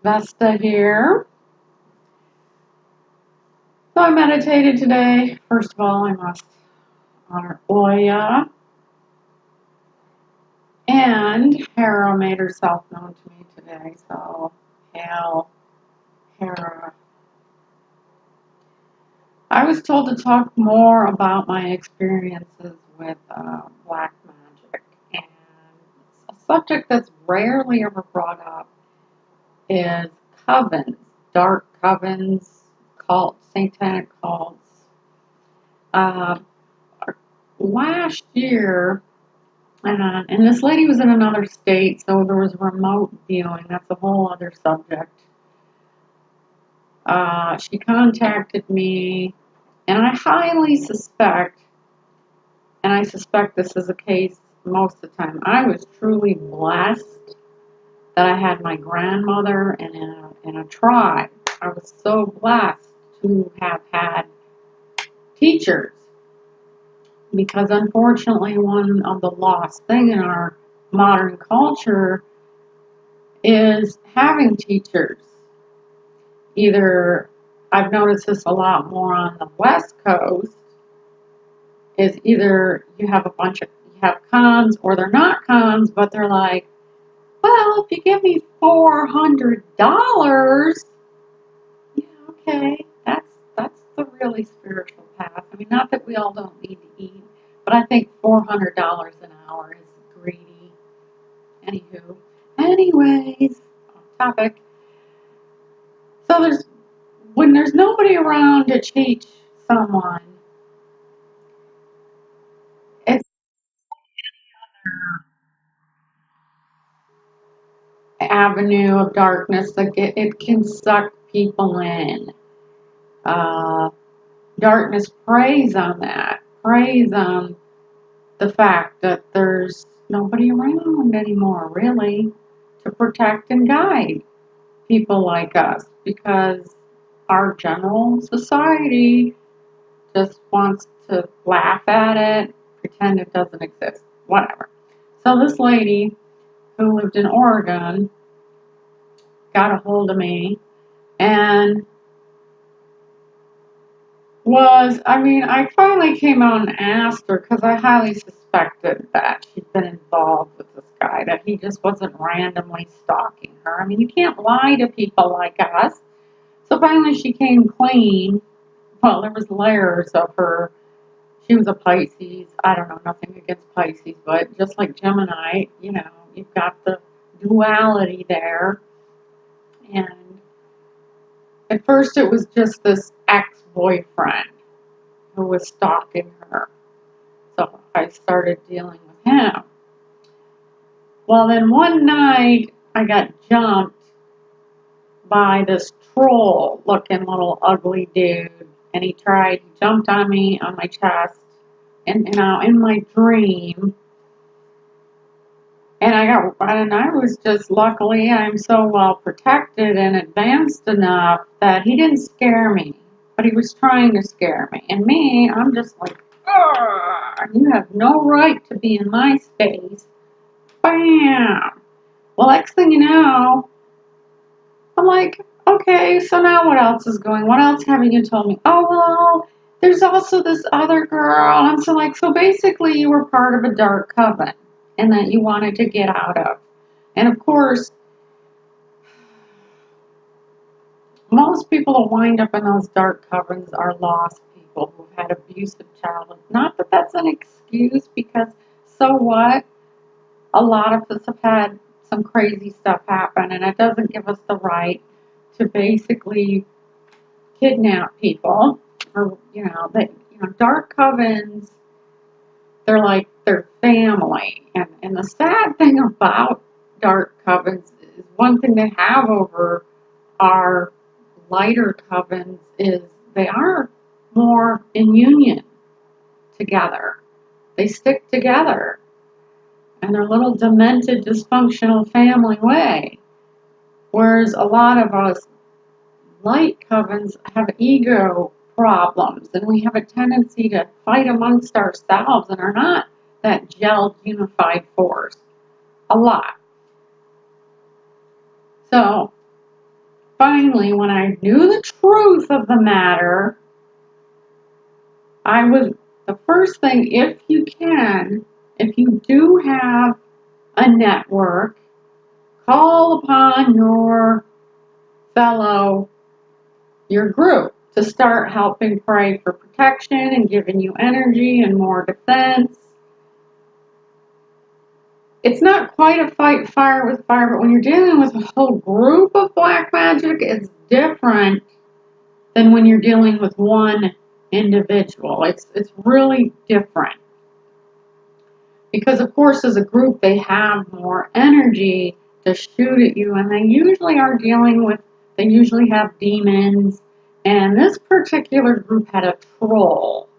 Vesta here. So I meditated today. First of all, I must honor Oya. And Hera made herself known to me today. So, hail, Hera. I was told to talk more about my experiences with black magic. And a subject that's rarely ever brought up is covens, dark covens, cults, satanic cults. Uh, Last year, and this lady was in another state, so there was remote viewing. That's a whole other subject. She contacted me, and I highly suspect, and I suspect this is the case most of the time, I was truly blessed that I had my grandmother in a tribe. I was so blessed to have had teachers because unfortunately one of the lost thing in our modern culture is having teachers. Either, I've noticed this a lot more on the West Coast, is either you have you have cons or they're not cons, but they're like, well, if you give me $400, yeah, okay, that's the really spiritual path. I mean, not that we all don't need to eat, but I think $400 an hour is greedy. Anywho, anyways, off topic. So when there's nobody around to teach someone, it's an avenue of darkness that it can suck people in. Uh, Darkness preys on that, preys on the fact that there's nobody around anymore, really, to protect and guide people like us because our general society just wants to laugh at it, pretend it doesn't exist, whatever. So this lady who lived in Oregon got a hold of me and I finally came out and asked her because I highly suspected that she'd been involved with this guy, that he just wasn't randomly stalking her. I mean, you can't lie to people like us. So finally she came clean. Well, there was layers of her. She was a Pisces. I don't know, nothing against Pisces, but just like Gemini, you've got the duality there. And at first it was just this ex-boyfriend who was stalking her. So I started dealing with him. Well, then one night I got jumped by this troll looking little ugly dude. And he jumped on me on my chest. And now in my dream, and I was just, luckily, I'm so well protected and advanced enough that he didn't scare me, but he was trying to scare me. And me, I'm just like, you have no right to be in my space. Bam! Well, next thing you know, I'm like, okay, so now what else is going? What else haven't you told me? Oh, well, there's also this other girl. And so so basically you were part of a dark coven and that you wanted to get out of. And of course, most people who wind up in those dark covens are lost people who've had abusive childhood. Not that that's an excuse, because so what? A lot of us have had some crazy stuff happen, and it doesn't give us the right to basically kidnap people. Or, dark covens, they're like their family. And the sad thing about dark covens is one thing they have over our lighter covens is they are more in union together. They stick together in their little demented, dysfunctional family way. Whereas a lot of us light covens have ego problems and we have a tendency to fight amongst ourselves and are not that gelled, unified force. A lot. So finally, when I knew the truth of the matter, the first thing, if you can, if you do have a network, call upon your group to start helping pray for protection and giving you energy and more defense. It's not quite a fight fire with fire, but when you're dealing with a whole group of black magic, it's different than when you're dealing with one individual. It's really different. Because of course, as a group, they have more energy to shoot at you, and they usually have demons. And this particular group had a troll.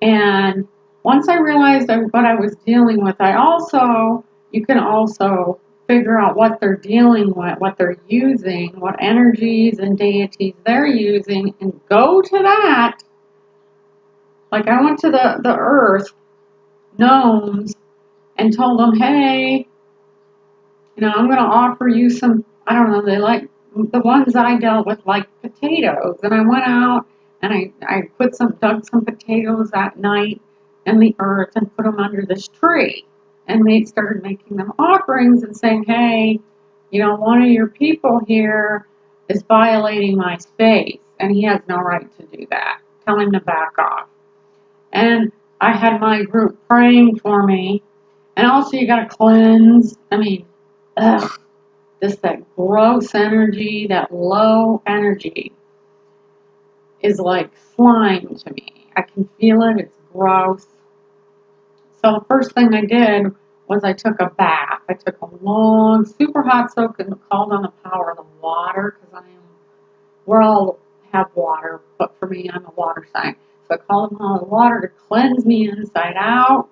And once I realized what I was dealing with, you can also figure out what they're dealing with, what they're using, what energies and deities they're using, and go to that. Like I went to the earth gnomes and told them, hey, I'm going to offer you some, I don't know, they like, the ones I dealt with like potatoes. And I went out and I dug some potatoes that night in the earth and put them under this tree. And they started making them offerings and saying, hey, one of your people here is violating my space. And he has no right to do that. Tell him to back off. And I had my group praying for me. And also you got to cleanse. That gross energy, that low energy is like slime to me. I can feel it. It's gross. So the first thing I did was I took a bath. I took a long, super hot soak and called on the power of the water because we all have water, but for me, I'm a water sign. So I called on the water to cleanse me inside out,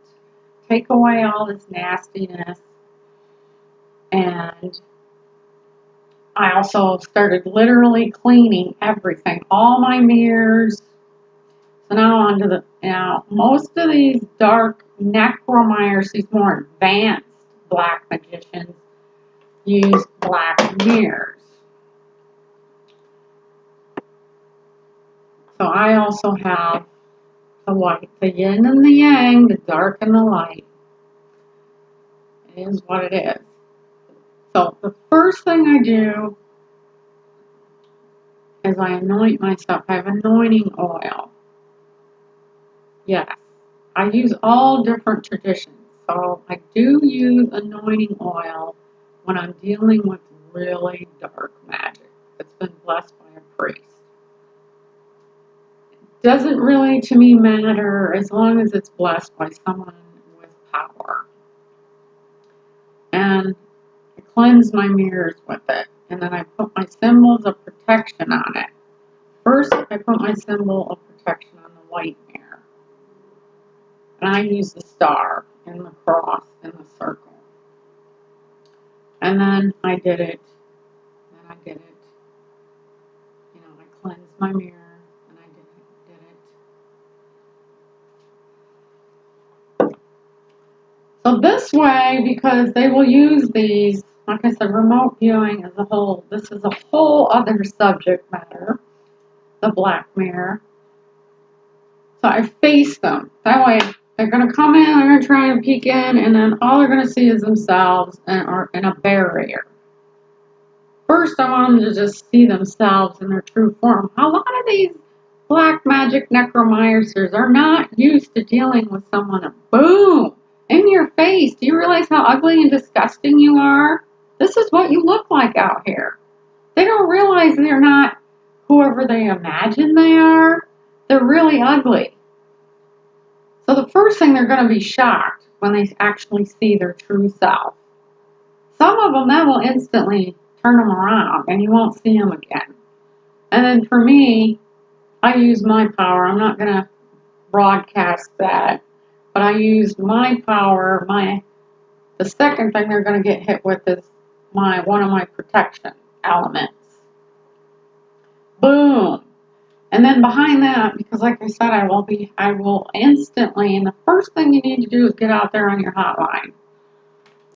take away all this nastiness, and I also started literally cleaning everything, all my mirrors. So now most of these dark necromancers, these more advanced black magicians, use black mirrors. So I also have the white, the yin and the yang, the dark and the light. It is what it is. So the first thing I do is I anoint myself. I have anointing oil. Yes, I use all different traditions. So I do use anointing oil when I'm dealing with really dark magic that's been blessed by a priest. It doesn't really, to me, matter as long as it's blessed by someone with power. And I cleanse my mirrors with it. And then I put my symbols of protection on it. First, I put my symbol of protection on the white mirror. And I use the star and the cross and the circle. And then I did it. And I did it. I cleansed my mirror. And I did it. So this way, because they will use these, like I said, remote viewing this is a whole other subject matter, the black mirror. So I face them. That way, they're going to come in, they're going to try and peek in, and then all they're going to see is themselves or in a barrier. First, I want them to just see themselves in their true form. A lot of these black magic necromancers are not used to dealing with someone boom, in your face. Do you realize how ugly and disgusting you are? This is what you look like out here. They don't realize they're not whoever they imagine they are. They're really ugly. So the first thing, they're going to be shocked when they actually see their true self. Some of them, that will instantly turn them around and you won't see them again. And then for me, I use my power. I'm not going to broadcast that, but I use my power. The second thing they're going to get hit with is one of my protection elements. Boom. And then behind that, because like I said, I will instantly, and the first thing you need to do is get out there on your hotline.